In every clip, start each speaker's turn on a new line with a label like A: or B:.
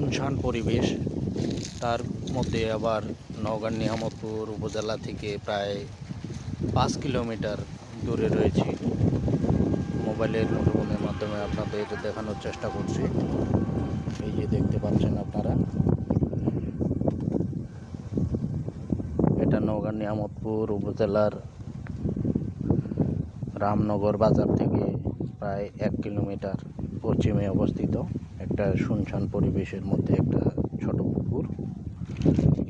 A: শুনশান পরিবেশ। তার মধ্যে আবার নওগাঁর নিয়ামতপুর উপজেলা থেকে প্রায় 5 কিলোমিটার দূরে রয়েছি। মোবাইলের মুঠোফোনের মাধ্যমে আপনাদের দেখানোর চেষ্টা করছি। এই যে দেখতে পাচ্ছেন আপনারা, এটা নওগাঁর নিয়ামতপুর উপজেলার রামনগর বাজার থেকে প্রায় 1 কিলোমিটার পশ্চিমে অবস্থিত একটা শুনশান পরিবেশের মধ্যে একটা ছোট পুকুর।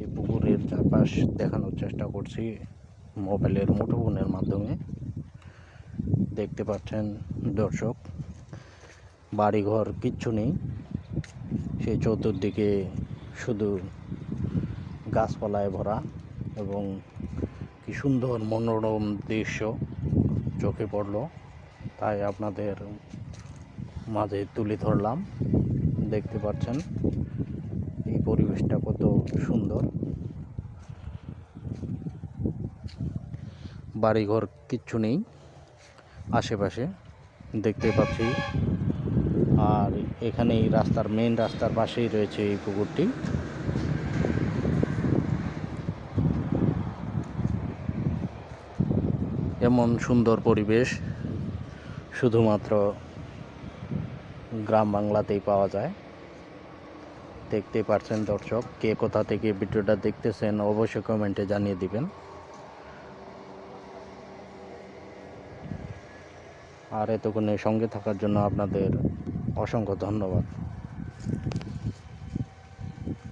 A: এই পুকুরের চারপাশ দেখানোর চেষ্টা করছি মোবাইলের মুঠোফোনের মাধ্যমে। দেখতে পাচ্ছেন দর্শক, বাড়িঘর কিচ্ছু নেই, সেই চতুর্দিকে শুধু গাছপালায় ভরা এবং কি সুন্দর মনোরম দৃশ্য চোখে পড়ল, তাই আপনাদের মাঝে তুলে ধরলাম। দেখতে পাচ্ছেন এই পরিবেশটা কত সুন্দর, বাড়িঘর কিচ্ছু নেই আশেপাশে দেখতে পাচ্ছি। আর এখানে এই রাস্তার মেন রাস্তার পাশেই রয়েছে এই পুকুরটি। এমন সুন্দর পরিবেশ শুধুমাত্র গ্রাম বাংলাতেই পাওয়া যায়। দেখতে পাচ্ছেন দর্শক, কে কোথা থেকে ভিডিওটা দেখতেছেন অবশ্যই কমেন্টে জানিয়ে দিবেন। আর এতক্ষণে সঙ্গে থাকার জন্য আপনাদের অসংখ্য ধন্যবাদ।